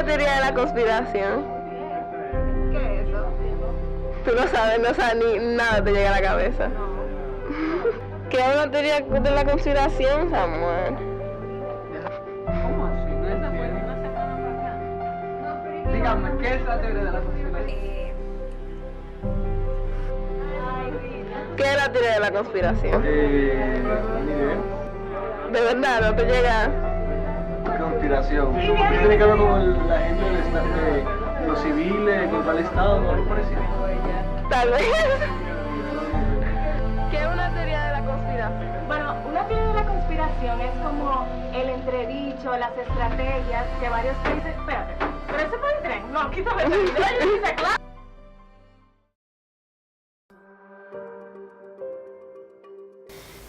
una teoría de la conspiración? ¿Qué es eso? Tú no sabes, ni nada te llega a la cabeza. ¿Qué es una teoría de la conspiración, Samuel? ¿Cómo así? No Esa fue entiendo. una semana para acá. No, pero Dígame, ¿qué es la teoría de la conspiración? Ay, vida. ¿Qué es la teoría de la conspiración? Ni idea. De verdad, no te llega. Conspiración. Tiene que ver con la gente de los civiles contra el Estado, ¿no? Algo parecido. Tal vez. ¿Qué es una teoría de la conspiración? Bueno, una teoría de la conspiración es como el entredicho, las estrategias que varios países... Espérate, ¿pero ese fue el tren? No, quítame el tren. Yo dice, claro.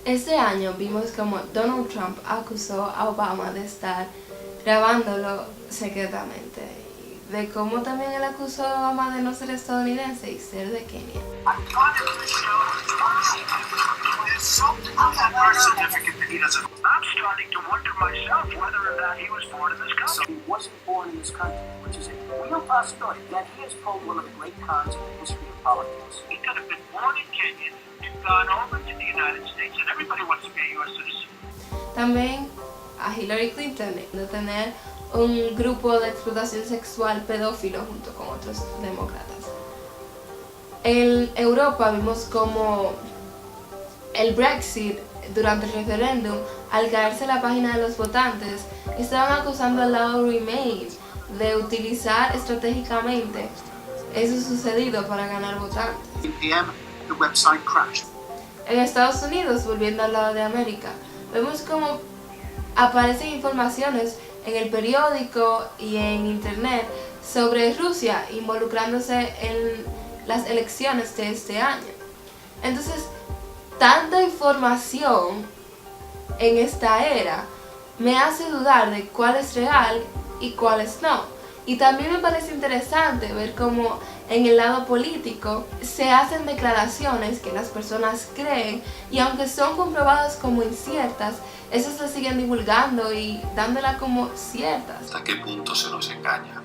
Este año vimos como Donald Trump acusó a Obama de estar grabándolo secretamente y de cómo también él acusó a Obama de no ser estadounidense y ser de Kenia. There's something on that birth certificate that he doesn't. I'm starting to wonder myself whether or not he was born in this country. He wasn't born in this country, which is a real possibility. That he has pulled one of the great cons in the history of politics. He could have been born in Kenya and gone over to the United States, and everybody wants to be a U.S. citizen. También a Hillary Clinton de tener un grupo de explotación sexual pedófilo junto con otros demócratas. En Europa vimos como el Brexit durante el referéndum, al caerse la página de los votantes, estaban acusando a Laurie May de utilizar estratégicamente eso sucedido para ganar votantes. 8 p.m., the website crashed. En Estados Unidos, volviendo al lado de América, vemos como aparecen informaciones en el periódico y en internet sobre Rusia involucrándose en las elecciones de este año. Entonces, tanta información en esta era me hace dudar de cuál es real y cuál es no. Y también me parece interesante ver cómo en el lado político se hacen declaraciones que las personas creen y aunque son comprobadas como inciertas, esas las siguen divulgando y dándolas como ciertas. ¿Hasta qué punto se nos engaña?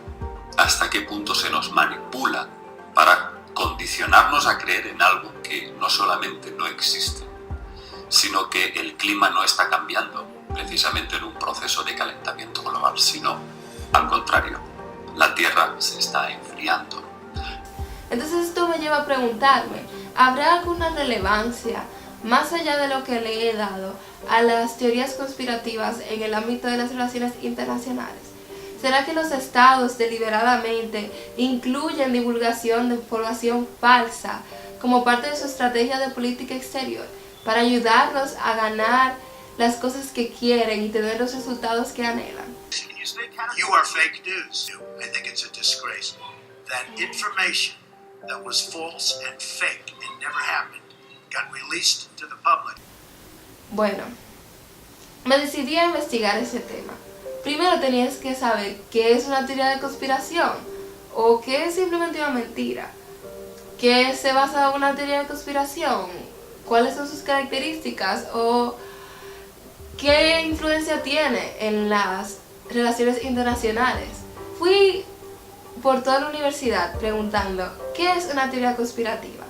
¿Hasta qué punto se nos manipula para condicionarnos a creer en algo que no solamente no existe, sino que el clima no está cambiando precisamente en un proceso de calentamiento global, sino al contrario, la Tierra se está enfriando? Entonces esto me lleva a preguntarme, ¿habrá alguna relevancia más allá de lo que le he dado a las teorías conspirativas en el ámbito de las relaciones internacionales? ¿Será que los estados deliberadamente incluyen divulgación de información falsa como parte de su estrategia de política exterior para ayudarnos a ganar las cosas que quieren y tener los resultados que anhelan? You are fake news. I think it's a disgrace. That information that was false and fake and never happened got released to the public. Bueno, me decidí a investigar ese tema. Primero tenías que saber qué es una teoría de conspiración o qué es simplemente una mentira. ¿Qué se basa en una teoría de conspiración? ¿Cuáles son sus características? ¿O qué influencia tiene en las relaciones internacionales? Fui por toda la universidad preguntando ¿qué es una teoría conspirativa?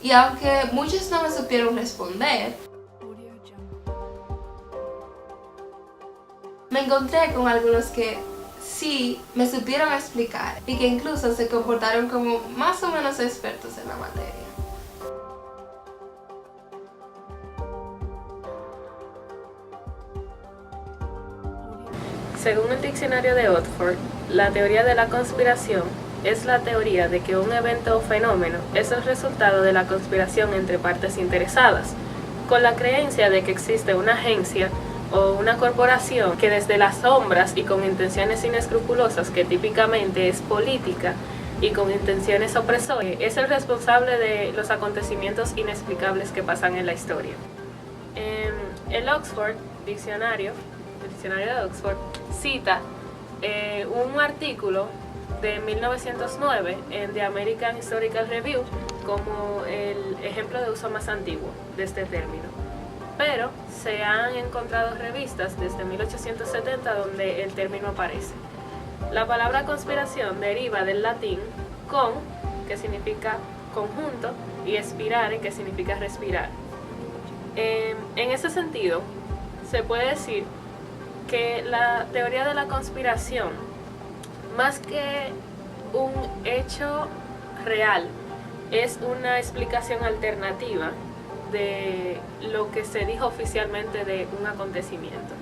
Y aunque muchos no me supieron responder, me encontré con algunos que sí me supieron explicar y que incluso se comportaron como más o menos expertos en la materia. Según el diccionario de Oxford, la teoría de la conspiración es la teoría de que un evento o fenómeno es el resultado de la conspiración entre partes interesadas, con la creencia de que existe una agencia o una corporación que desde las sombras y con intenciones inescrupulosas, que típicamente es política y con intenciones opresoras, es el responsable de los acontecimientos inexplicables que pasan en la historia. El Oxford Diccionario, el diccionario de Oxford, cita un artículo de 1909 en The American Historical Review como el ejemplo de uso más antiguo de este término. Pero se han encontrado revistas desde 1870 donde el término aparece. La palabra conspiración deriva del latín con, que significa conjunto, y expirare, que significa respirar. En ese sentido, se puede decir que la teoría de la conspiración, más que un hecho real, es una explicación alternativa de lo que se dijo oficialmente de un acontecimiento.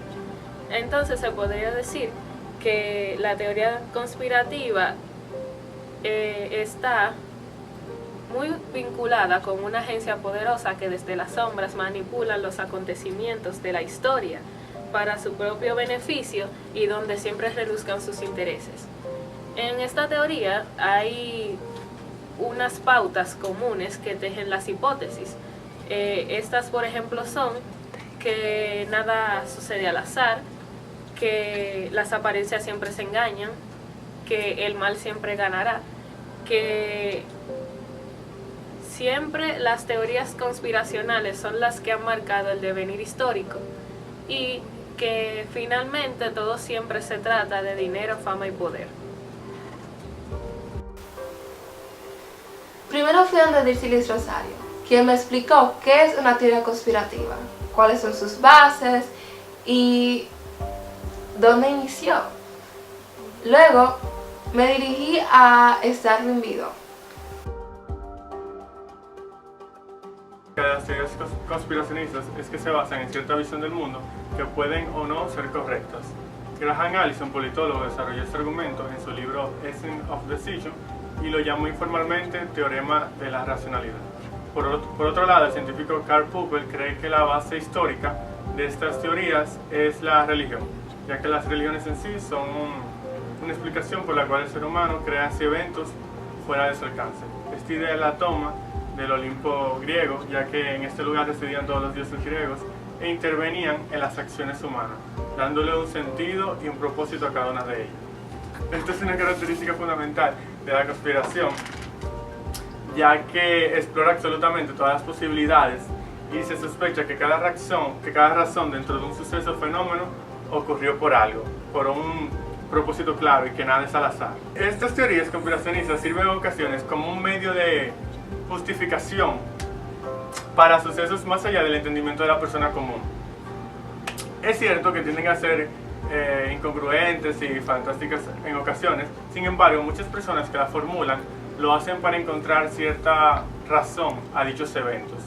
Entonces se podría decir que la teoría conspirativa está muy vinculada con una agencia poderosa que desde las sombras manipula los acontecimientos de la historia para su propio beneficio y donde siempre reluzcan sus intereses. En esta teoría hay unas pautas comunes que tejen las hipótesis. Estas, por ejemplo, son que nada sucede al azar, que las apariencias siempre se engañan, que el mal siempre ganará, que siempre las teorías conspiracionales son las que han marcado el devenir histórico y que finalmente todo siempre se trata de dinero, fama y poder. Primero fui donde Dircilis Rosario, quien me explicó qué es una teoría conspirativa, cuáles son sus bases y dónde inició. Luego me dirigí a Starwin Vido. Las teorías conspiracionistas es que se basan en cierta visión del mundo que pueden o no ser correctas. Graham Allison, politólogo, desarrolló este argumento en su libro Essence of Decision y lo llamó informalmente teorema de la racionalidad. Por otro lado, el científico Karl Popper cree que la base histórica de estas teorías es la religión, ya que las religiones en sí son una explicación por la cual el ser humano crea así eventos fuera de su alcance. Esta idea la toma del Olimpo griego, ya que en este lugar residían todos los dioses griegos e intervenían en las acciones humanas, dándole un sentido y un propósito a cada una de ellas. Esta es una característica fundamental de la conspiración, ya que explora absolutamente todas las posibilidades y se sospecha que cada razón dentro de un suceso o fenómeno ocurrió por algo, por un propósito claro y que nada es al azar. Estas teorías conspiracionistas sirven en ocasiones como un medio de justificación para sucesos más allá del entendimiento de la persona común. Es cierto que tienden a ser incongruentes y fantásticas en ocasiones, sin embargo muchas personas que la formulan lo hacen para encontrar cierta razón a dichos eventos.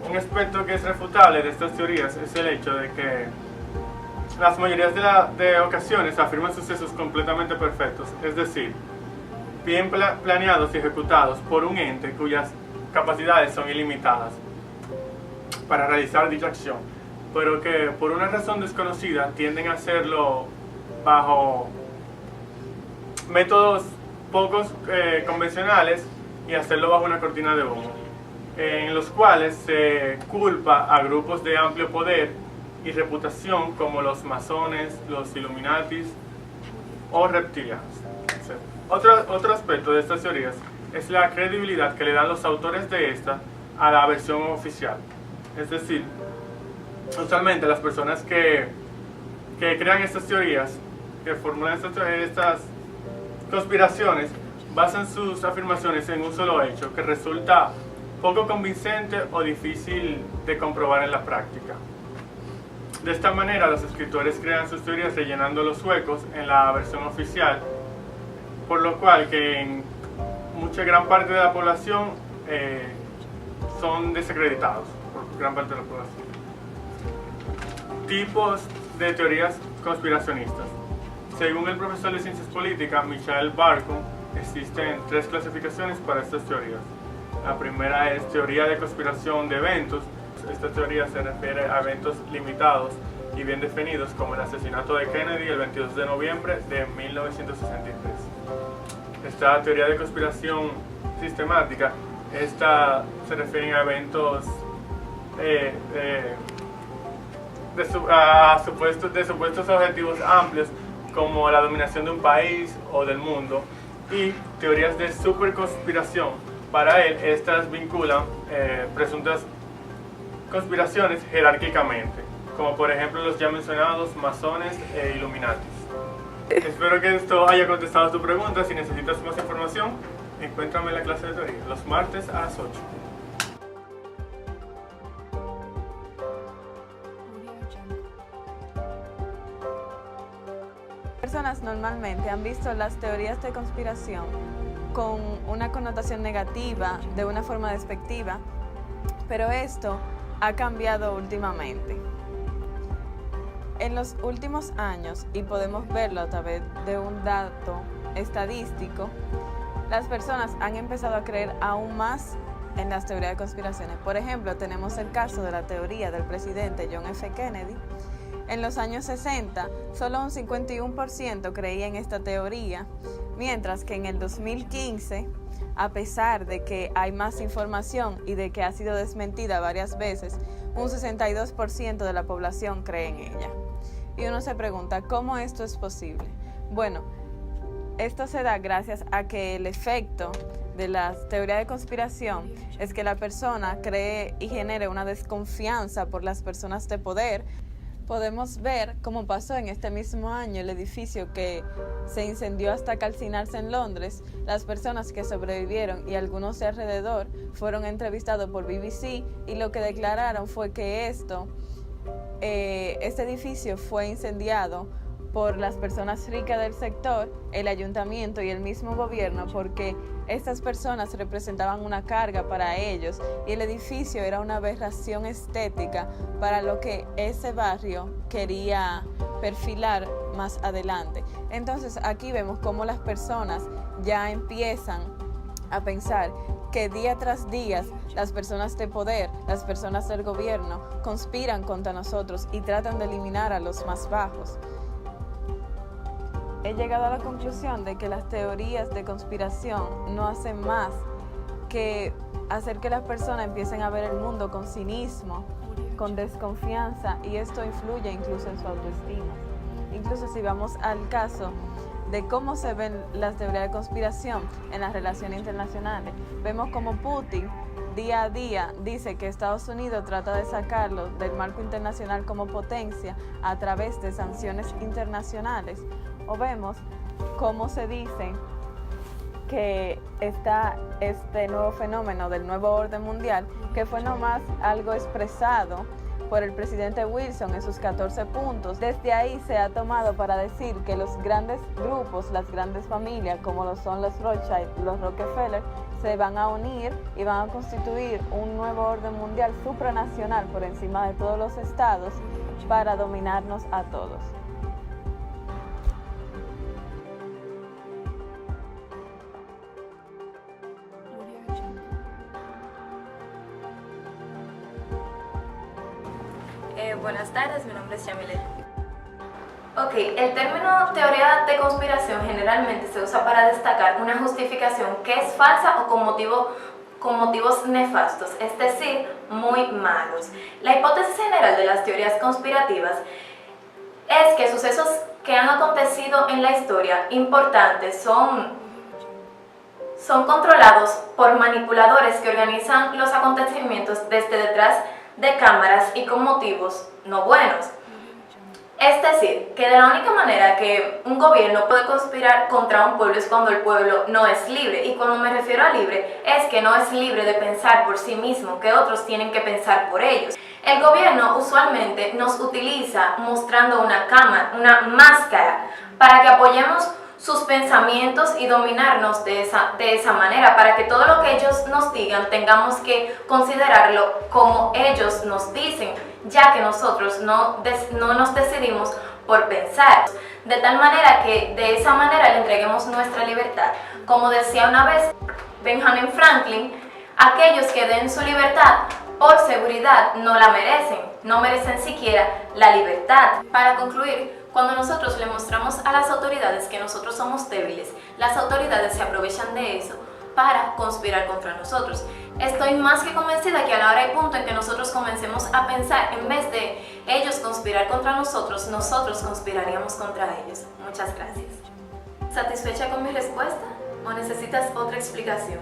Un aspecto que es refutable de estas teorías es el hecho de que las mayorías de ocasiones afirman sucesos completamente perfectos, es decir, bien planeados y ejecutados por un ente cuyas capacidades son ilimitadas para realizar dicha acción, pero que por una razón desconocida tienden a hacerlo bajo métodos pocos convencionales y hacerlo bajo una cortina de humo, en los cuales se culpa a grupos de amplio poder y reputación como los masones, los Illuminatis o reptilianos. Otro aspecto de estas teorías es la credibilidad que le dan los autores de esta a la versión oficial. Es decir, usualmente las personas que crean estas teorías, que formulan estas conspiraciones, basan sus afirmaciones en un solo hecho que resulta poco convincente o difícil de comprobar en la práctica. De esta manera, los escritores crean sus teorías rellenando los huecos en la versión oficial, por lo cual que en gran parte de la población son desacreditados por gran parte de la población. Tipos de teorías conspiracionistas. Según el profesor de Ciencias Políticas, Michael Barkun, existen 3 clasificaciones para estas teorías. La primera es teoría de conspiración de eventos. Esta teoría se refiere a eventos limitados y bien definidos, como el asesinato de Kennedy el 22 de noviembre de 1963. Esta teoría de conspiración sistemática, esta se refiere a eventos de supuestos objetivos amplios como la dominación de un país o del mundo, y teorías de superconspiración. Para él, estas vinculan presuntas conspiraciones jerárquicamente, como por ejemplo los ya mencionados masones e Illuminatis. Espero que esto haya contestado tu pregunta. Si necesitas más información, encuéntrame en la clase de teoría, los martes a las 8. Personas normalmente han visto las teorías de conspiración con una connotación negativa, de una forma despectiva, pero esto ha cambiado últimamente. En los últimos años, y podemos verlo a través de un dato estadístico, las personas han empezado a creer aún más en las teorías de conspiraciones. Por ejemplo, tenemos el caso de la teoría del presidente John F. Kennedy. En los años 60, solo un 51% creía en esta teoría, mientras que en el 2015, a pesar de que hay más información y de que ha sido desmentida varias veces, un 62% de la población cree en ella. Y uno se pregunta, ¿cómo esto es posible? Bueno, esto se da gracias a que el efecto de las teorías de conspiración es que la persona cree y genere una desconfianza por las personas de poder. Podemos ver cómo pasó en este mismo año el edificio que se incendió hasta calcinarse en Londres. Las personas que sobrevivieron y algunos de alrededor fueron entrevistados por BBC y lo que declararon fue que este edificio fue incendiado por las personas ricas del sector, el ayuntamiento y el mismo gobierno, porque estas personas representaban una carga para ellos y el edificio era una aberración estética para lo que ese barrio quería perfilar más adelante. Entonces aquí vemos cómo las personas ya empiezan a pensar que día tras día las personas de poder, las personas del gobierno conspiran contra nosotros y tratan de eliminar a los más bajos. He llegado a la conclusión de que las teorías de conspiración no hacen más que hacer que las personas empiecen a ver el mundo con cinismo, con desconfianza, y esto influye incluso en su autoestima. Incluso si vamos al caso de cómo se ven las teorías de conspiración en las relaciones internacionales, vemos como Putin día a día dice que Estados Unidos trata de sacarlo del marco internacional como potencia a través de sanciones internacionales. O vemos cómo se dice que está este nuevo fenómeno del nuevo orden mundial, que fue nomás algo expresado por el presidente Wilson en sus 14 puntos. Desde ahí se ha tomado para decir que los grandes grupos, las grandes familias, como lo son los Rothschild, los Rockefeller, se van a unir y van a constituir un nuevo orden mundial supranacional por encima de todos los estados para dominarnos a todos. Buenas tardes, mi nombre es Yamilet. Ok, el término teoría de conspiración generalmente se usa para destacar una justificación que es falsa o con motivos nefastos, es decir, muy malos. La hipótesis general de las teorías conspirativas es que sucesos que han acontecido en la historia importantes son controlados por manipuladores que organizan los acontecimientos desde detrás de cámaras y con motivos no buenos. Es decir, que de la única manera que un gobierno puede conspirar contra un pueblo es cuando el pueblo no es libre. Y cuando me refiero a libre, es que no es libre de pensar por sí mismo, que otros tienen que pensar por ellos. El gobierno usualmente nos utiliza mostrando una máscara para que apoyemos sus pensamientos y dominarnos de esa manera, para que todo lo que ellos nos digan tengamos que considerarlo como ellos nos dicen, ya que nosotros no nos decidimos por pensar, de tal manera que de esa manera le entreguemos nuestra libertad. Como decía una vez Benjamin Franklin, aquellos que den su libertad por seguridad no la merecen, no merecen siquiera la libertad. Para concluir, cuando nosotros le mostramos a las autoridades que nosotros somos débiles, las autoridades se aprovechan de eso para conspirar contra nosotros. Estoy más que convencida que a la hora y punto en que nosotros comencemos a pensar, en vez de ellos conspirar contra nosotros, nosotros conspiraríamos contra ellos. Muchas gracias. ¿Satisfecha con mi respuesta o necesitas otra explicación?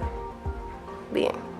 Bien.